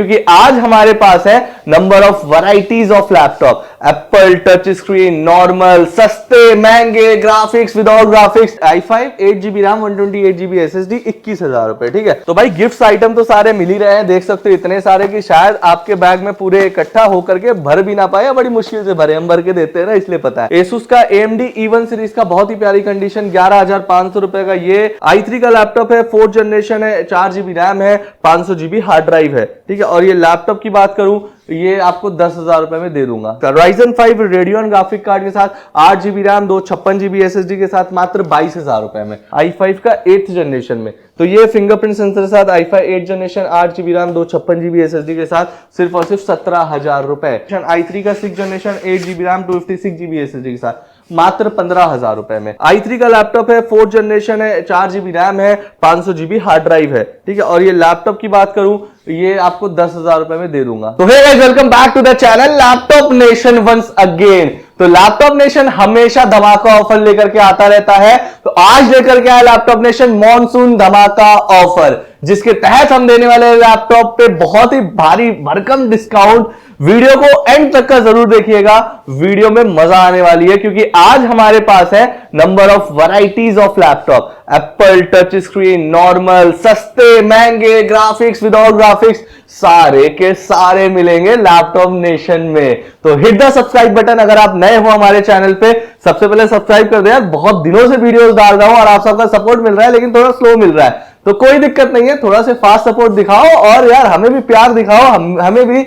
क्योंकि आज हमारे पास है number of varieties of laptop, Apple touch screen, normal, सस्ते, महंगे, graphics, without graphics, i5 8GB RAM 128GB SSD 21,000 रुपए। ठीक है, तो भाई गिफ्ट आइटम तो सारे मिल ही रहे हैं, देख सकते हो इतने सारे कि शायद आपके बैग में पूरे इकट्ठा होकर के भर भी ना पाए, बड़ी मुश्किल से भरे, हम भर के देते हैं ना, इसलिए पता है। Asus का AMD E1 सीरीज का बहुत ही प्यारी कंडीशन 11,500 रुपए का ये i3 का लैपटॉप है, 4th जनरेशन है, 4GB रैम है, 500GB हार्ड ड्राइव है। ठीक है, और ये लैपटॉप की बात करूं ये आपको 10,000 रुपए में दे दूंगा। Ryzen 5 रेडियन ग्राफिक कार्ड के साथ 8GB रैम 256GB SSD के साथ मात्र 22,000 रुपए में, i5 का 8th जनरेशन में। तो ये फिंगरप्रिंट सेंसर के साथ i5 8th generation 8GB RAM 256GB SSD के साथ सिर्फ और सिर्फ 17,000 रुपए। i3 का 6th generation 8GB RAM 256GB SSD के साथ मात्र 15,000 रुपए में। i3 का लैपटॉप है, 4th जनरेशन है, 4GB रैम है, 500GB हार्ड ड्राइव है। ठीक है, और ये लैपटॉप की बात करूं ये आपको 10,000 रुपए में दे दूंगा। तो hey guys, welcome back to the channel Laptop Nation once again. तो लैपटॉप नेशन हमेशा धमाका ऑफर लेकर के आता रहता है, तो आज लेकर के आया लैपटॉप नेशन मॉनसून धमाका ऑफर, जिसके तहत हम देने वाले लैपटॉप पे बहुत ही भारी भरकम डिस्काउंट। वीडियो को एंड तक का जरूर देखिएगा, वीडियो में मजा आने वाली है, क्योंकि आज हमारे पास है number of varieties of laptop, Apple touch screen, normal, सस्ते, महंगे, ग्राफिक्स, विदाउट ग्राफिक्स, सारे के सारे मिलेंगे लैपटॉप नेशन में। तो हिट द सब्सक्राइब बटन अगर आप नए हो हमारे चैनल पे, सबसे पहले सब्सक्राइब कर दें। बहुत दिनों से वीडियोस डाल रहा हूं और आप सबका सपोर्ट मिल रहा है, लेकिन थोड़ा स्लो मिल रहा है, तो कोई दिक्कत नहीं है, थोड़ा से फास्ट सपोर्ट दिखाओ और यार हमें भी प्यार दिखाओ, हमें भी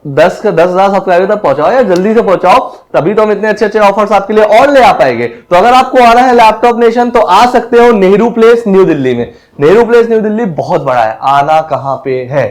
10,000 सब्सक्राइबर तक पहुंचाओ या जल्दी से पहुंचाओ, तभी तो हम इतने अच्छे अच्छे ऑफर्स आपके लिए और ले आ पाएंगे। तो अगर आपको आना है लैपटॉप नेशन तो आ सकते हो नेहरू प्लेस न्यू दिल्ली में। नेहरू प्लेस न्यू दिल्ली बहुत बड़ा है, आना कहां पे है?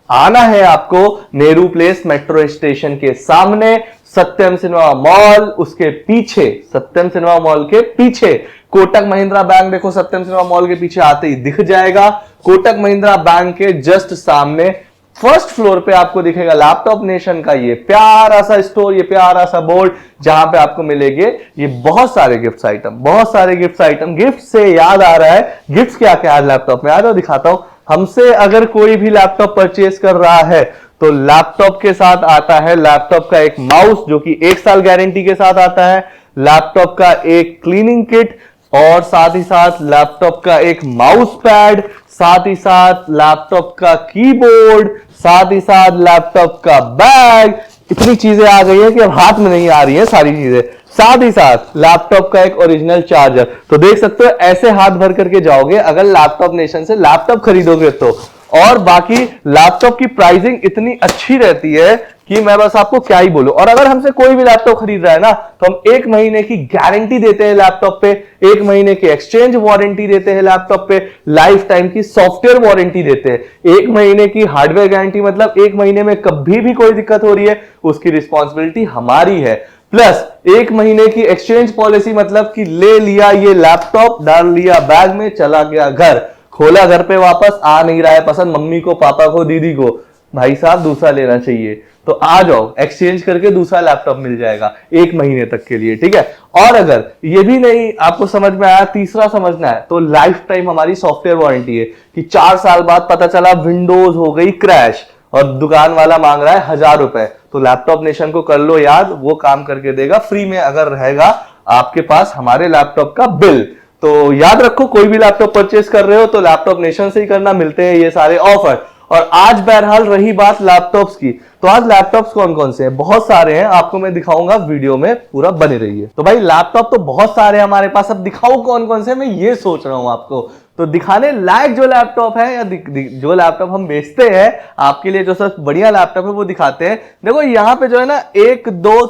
आना है आपको नेहरू प्लेस मेट्रो स्टेशन के सामने, सत्यम सिनेमा मॉल, उसके पीछे, सत्यम सिनेमा मॉल के पीछे कोटक महिंद्रा बैंक, देखो सत्यम सिनेमा मॉल के पीछे आते ही दिख जाएगा। कोटक महिंद्रा बैंक के जस्ट सामने फर्स्ट फ्लोर पे आपको दिखेगा लैपटॉप नेशन का ये प्यारा सा स्टोर, ये प्यारा सा बोर्ड, जहां पे आपको मिलेंगे ये बहुत सारे गिफ्ट आइटम, बहुत सारे गिफ्ट आइटम। गिफ्ट से याद आ रहा है, गिफ्ट क्या क्या है लैपटॉप में, आ जाओ दिखाता हूं। हमसे अगर कोई भी लैपटॉप परचेज कर रहा है तो लैपटॉप के साथ आता है लैपटॉप का एक माउस जो कि 1 साल गारंटी के साथ आता है, लैपटॉप का एक क्लीनिंग किट, और साथ ही साथ लैपटॉप का एक माउस पैड, साथ ही साथ लैपटॉप का कीबोर्ड, साथ ही साथ लैपटॉप का बैग। इतनी चीजें आ गई है कि अब हाथ में नहीं आ रही है सारी चीजें। साथ ही साथ लैपटॉप का एक ओरिजिनल चार्जर। तो देख सकते हो ऐसे हाथ भर करके जाओगे अगर लैपटॉप नेशन से लैपटॉप खरीदोगे तो। और बाकी लैपटॉप की प्राइसिंग इतनी अच्छी रहती है कि मैं बस आपको क्या ही बोलूं। और अगर हमसे कोई भी लैपटॉप खरीद रहा है ना, तो हम 1 महीने की गारंटी देते हैं लैपटॉप पे, 1 महीने की एक्सचेंज वारंटी देते हैं लैपटॉप पे, लाइफ टाइम की सॉफ्टवेयर वारंटी देते हैं, 1 महीने की हार्डवेयर गारंटी, मतलब 1 महीने में कभी भी कोई दिक्कत हो रही है उसकी रिस्पॉन्सिबिलिटी हमारी है। प्लस 1 महीने की एक्सचेंज पॉलिसी, मतलब कि ले लिया ये लैपटॉप, डाल लिया बैग में, चला गया घर, खोला घर पे वापस, आ नहीं रहा है पसंद मम्मी को, पापा को, दीदी को, भाई साहब दूसरा लेना चाहिए तो आ जाओ, एक्सचेंज करके दूसरा लैपटॉप मिल जाएगा 1 महीने तक के लिए। ठीक है, और अगर ये भी नहीं आपको समझ में आया, तीसरा समझना है, तो लाइफ टाइम हमारी सॉफ्टवेयर वारंटी है कि 4 साल बाद पता चला विंडोज हो गई क्रैश और दुकान वाला मांग रहा है 1,000 रुपए, तो लैपटॉप नेशन को कर लो याद, वो काम करके देगा फ्री में, अगर रहेगा आपके पास हमारे लैपटॉप का बिल। तो याद रखो, कोई भी लैपटॉप परचेस कर रहे हो तो लैपटॉप नेशन से ही करना, मिलते हैं ये सारे ऑफर। और आज बहरहाल रही बात लैपटॉप्स की, तो आज लैपटॉप्स कौन कौन से हैं? बहुत सारे हैं, आपको मैं दिखाऊंगा, वीडियो में पूरा बने रहिए। तो भाई लैपटॉप तो बहुत सारे हैं हमारे पास, अब दिखाऊं कौन कौन से, मैं ये सोच रहा हूं आपको। तो दिखाने लायक जो लैपटॉप है या जो लैपटॉप हम बेचते हैं आपके लिए, जो सबसे बढ़िया लैपटॉप है वो दिखाते हैं। देखो यहाँ पे जो है ना 1 2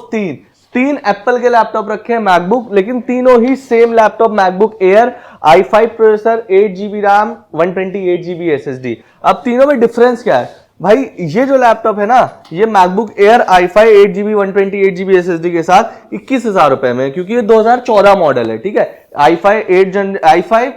3 एप्पल के लैपटॉप रखे हैं, मैकबुक, लेकिन तीनों ही same laptop, MacBook Air, i5 processor, 8GB RAM, 128GB SSD। अब तीनों में डिफरेंस क्या है भाई? ये जो लैपटॉप है ना, ये MacBook Air i5 8GB 128GB SSD के साथ 21,000 रुपए में, क्योंकि ये 2014 मॉडल है। ठीक है, i5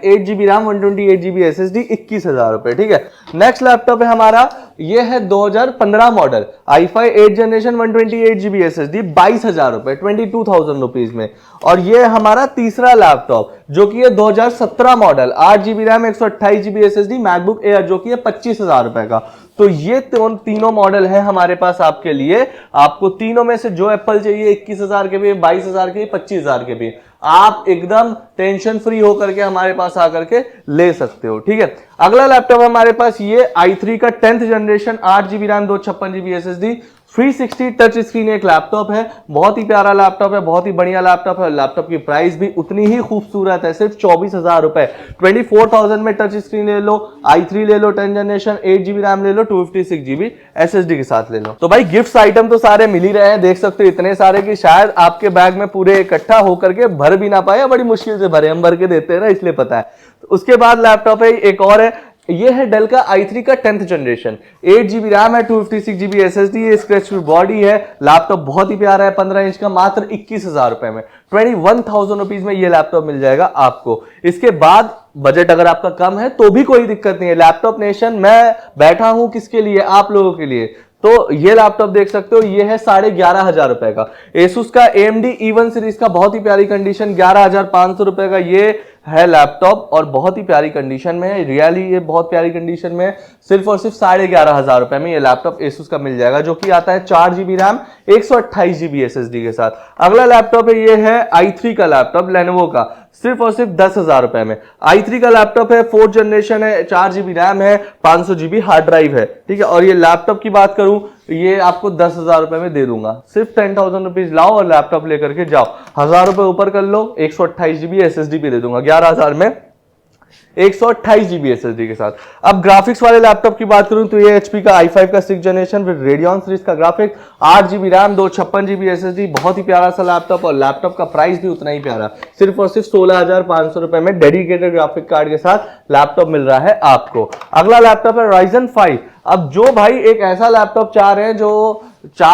8GB RAM 128GB SSD 21,000 रुपए। ठीक है, नेक्स्ट लैपटॉप है हमारा ये है 2015 model i5 8 generation 128GB SSD 22,000 रुपए 22,000 रुपीज में। और ये हमारा तीसरा लैपटॉप जो कि है 2017 model 8GB RAM 128GB SSD MacBook air जो कि है 25,000 रुपए का। तो ये तीनों मॉडल है हमारे पास आपके लिए। आपको तीनों में से जो एप्पल चाहिए 21,000 के भी, 22,000 के, 25,000 के भी, आप एकदम टेंशन फ्री होकर के हमारे पास आकर के ले सकते हो। ठीक है, अगला लैपटॉप हमारे पास ये i3 का 10th generation 8GB RAM 256GB SSD 360 touch screen एक लैपटॉप है। बहुत ही प्यारा लैपटॉप है, बहुत ही बढ़िया लैपटॉप है। लैपटॉप की प्राइस भी उतनी ही खूबसूरत है, सिर्फ 24,000 रुपए। 24,000 में टच स्क्रीन ले लो, i3 ले लो 10 जनरेशन, 8GB रैम ले लो, 256GB SSD के साथ ले लो। तो भाई गिफ्ट आइटम तो सारे मिल ही रहे हैं, देख सकते हो इतने सारे कि शायद आपके बैग में पूरे इकट्ठा होकर के भर भी ना पाए, बड़ी मुश्किल से भरे, हम भर के देते हैं ना इसलिए पता है। तो उसके बाद लैपटॉप है एक और है, ये है डेल का i3 का 10th जनरेशन 8GB रैम है 256GB SSD, ये स्क्रैच फ्री बॉडी है। लैपटॉप बहुत ही प्यारा है, 15 इंच का, मात्र 21,000 रुपए में 21,000 रुपीज में ये लैपटॉप मिल जाएगा आपको। इसके बाद बजट अगर आपका कम है तो भी कोई दिक्कत नहीं है। लैपटॉप नेशन मैं बैठा हूं किसके लिए, आप लोगों के लिए। तो ये लैपटॉप देख सकते हो, ये है 11,500 रुपए का Asus का AMD E1 सीरीज का, बहुत ही प्यारी कंडीशन, 11,500 रुपए का ये है लैपटॉप और बहुत ही प्यारी कंडीशन में है। रियली ये बहुत प्यारी कंडीशन में है। सिर्फ और सिर्फ 11,500 रुपए में ये लैपटॉप Asus का मिल जाएगा जो कि आता है 4GB रैम 128GB SSD के साथ। अगला लैपटॉप है, ये है i3 का लैपटॉप Lenovo का, सिर्फ और सिर्फ 10,000 रुपए में। i3 का लैपटॉप है, 4th जनरेशन है, 4GB रैम है, 500GB हार्ड ड्राइव है। ठीक है, और ये लैपटॉप की बात करूं ये आपको 10,000 रुपए में दे दूंगा। सिर्फ 10,000 रुपीज लाओ और लैपटॉप लेकर के जाओ, 1,000 रुपए ऊपर कर लो, 128GB SSD भी दे दूंगा 11,000 में, 128GB SSD के साथ। अब ग्राफिक्स वाले लैपटॉप की बात करूं तो ये HP का i5 का 6th generation with Radeon series का graphic, 8GB RAM 256GB SSD, बहुत ही प्यारा सा लैपटॉप और लैपटॉप का प्राइस भी उतना ही प्यारा, सिर्फ और सिर्फ 16,500 रुपए में डेडिकेटेड ग्राफिक कार्ड के साथ लैपटॉप मिल रहा है आपको। अगला लैपटॉप है Ryzen 5। अब जो भाई एक ऐसा लैपटॉप चाह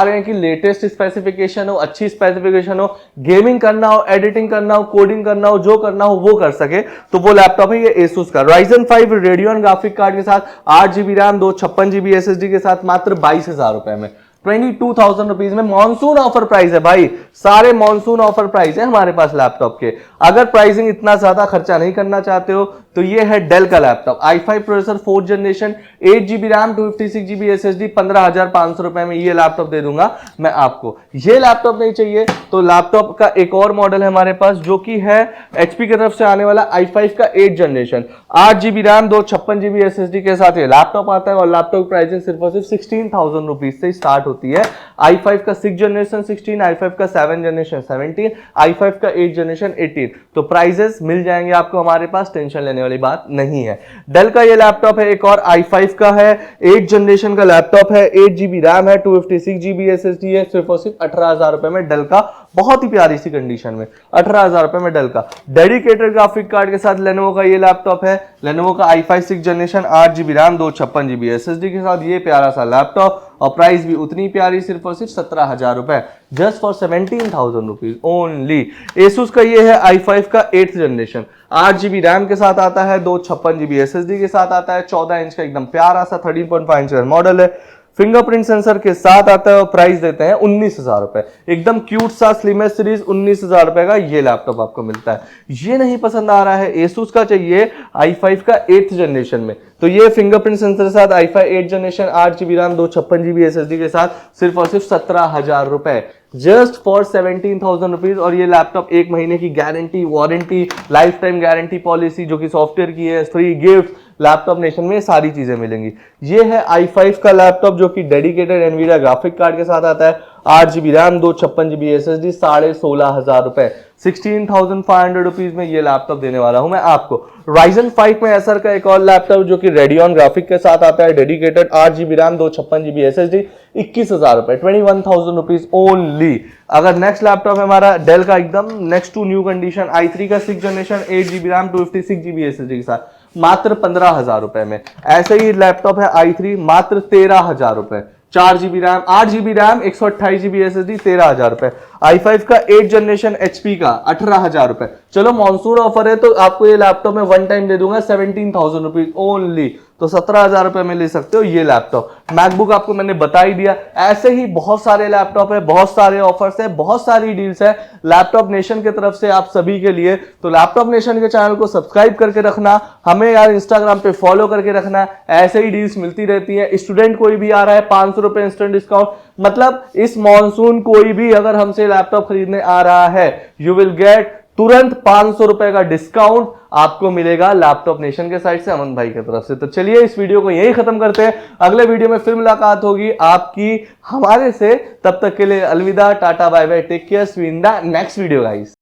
रहे हैं कि लेटेस्ट स्पेसिफिकेशन हो, अच्छी स्पेसिफिकेशन हो, गेमिंग करना हो, एडिटिंग करना हो, कोडिंग करना हो, जो करना हो वो कर सके, तो वो लैपटॉप है ये Asus का Ryzen 5 रेडियन ग्राफिक कार्ड के साथ, 8GB रैम 256GB SSD के साथ, मात्र 22,000 रुपए में, 22,000 रुपीज में। मॉनसून ऑफर प्राइस है भाई, सारे मॉनसून ऑफर प्राइस है हमारे पास लैपटॉप के। अगर प्राइसिंग इतना ज्यादा खर्चा नहीं करना चाहते हो तो ये है डेल का laptop, i5 processor 4th generation, 8GB RAM 256GB SSD, 15,500 रुपए में ये लैपटॉप दे दूंगा मैं आपको। ये लैपटॉप नहीं चाहिए तो लैपटॉप का एक और मॉडल है हमारे पास जो कि है HP की तरफ से आने वाला i5 का 8th generation, 8GB RAM 256GB SSD के साथ ये लैपटॉप आता है और लैपटॉप प्राइसिंग सिर्फ और सिर्फ 16,000 रुपीज से स्टार्ट होती है। i5 का 6th जनरेशन 16, i5 का 7th जनरेशन 17, i5 का 8th जनरेशन 18। तो प्राइजेस मिल जाएंगे आपको हमारे पास, टेंशन लेने वाली बात नहीं है। डेल का ये लैपटॉप है एक और, i5 का है, 8th जनरेशन का लैपटॉप है, 8GB रैम है, 256GB SSD है, सिर्फ और सिर्फ 18,000 रुपए में डेल का, बहुत ही प्यारी सी कंडीशन में 18,000 रुपए में डेल का डेडिकेटेड ग्राफिक कार्ड के साथ Lenovo का ये लैपटॉप है। Lenovo का i5 6th generation, 8GB RAM 256GB SSD के साथ ये प्यारा सा लैपटॉप और प्राइस भी उतनी प्यारी, सिर्फ और सिर्फ 17,000 रुपए, just for 17,000 rupees only. Asus का ये है i5 का 8th जनरेशन, 8GB रैम के साथ आता है, 256GB SSD के साथ आता है, 14 इंच का एकदम प्यारा सा 13.5 इंच का मॉडल है, फिंगरप्रिंट सेंसर के साथ आता है और प्राइस देते हैं 19,000 रुपए। एकदम क्यूट सा स्लिमेस्ट सीरीज 19,000 रुपए का ये लैपटॉप आपको मिलता है। ये नहीं पसंद आ रहा है, Asus का चाहिए i5 का 8th जनरेशन में, तो ये फिंगरप्रिंट सेंसर के साथ i5 8th generation, 8GB RAM 256GB SSD के साथ, सिर्फ और सिर्फ 17,000 रुपए, जस्ट फॉर 17,000 रुपीज। और ये लैपटॉप 1 महीने की guarantee, warranty, life time guarantee policy जो कि सॉफ्टवेयर की है, फ्री गिफ्ट, लैपटॉप नेशन में सारी चीजें मिलेंगी। ये है i5 का लैपटॉप जो कि डेडिकेटेड एनवीडिया ग्राफिक कार्ड के साथ आता है, 8GB रैम 256GB SSD, 16,500 रुपए, 16,500 रुपीज में ये लैपटॉप देने वाला हूं मैं आपको। Ryzen 5 में एसर का एक और लैपटॉप जो कि रेडियन ग्राफिक के साथ आता है, dedicated, 8GB RAM 256GB SSD, 21,000 रुपए, 21,000 रुपीज ओनली। अगर नेक्स्ट लैपटॉप है हमारा डेल का एकदम next to new condition, i3 का 6th generation, 8GB RAM 256GB SSD के साथ, मात्र 15,000 रुपए में। ऐसे ही लैपटॉप है i3, मात्र 13,000 रुपए, 4GB RAM, 8GB RAM 128GB SSD, 13,000 रुपए। i5 का 8 जनरेशन HP का 18,000 रुपए। चलो मानसून ऑफर है तो आपको ये लैपटॉप में वन टाइम दे दूंगा 17,000 रुपीज ओनली, तो 17,000 रुपए में ले सकते हो ये लैपटॉप। मैकबुक आपको मैंने बता ही दिया। ऐसे ही बहुत सारे लैपटॉप है, बहुत सारे ऑफर्स है, बहुत सारी डील्स है लैपटॉप नेशन की तरफ से आप सभी के लिए। तो लैपटॉप नेशन के चैनल को सब्सक्राइब करके रखना, हमें यार इंस्टाग्राम पे फॉलो करके रखना, ऐसे ही डील्स मिलती रहती है। स्टूडेंट कोई भी आ रहा है 500 रुपए इंस्टेंट डिस्काउंट, मतलब इस मॉनसून कोई भी अगर हमसे लैपटॉप खरीदने आ रहा है यू विल गेट तुरंत 500 रुपए का डिस्काउंट आपको मिलेगा लैपटॉप नेशन के साइड से, अमन भाई की तरफ से। तो चलिए इस वीडियो को यही खत्म करते हैं, अगले वीडियो में फिर मुलाकात होगी आपकी हमारे से। तब तक के लिए अलविदा, tata bye bye, take care, see you in the next video guys.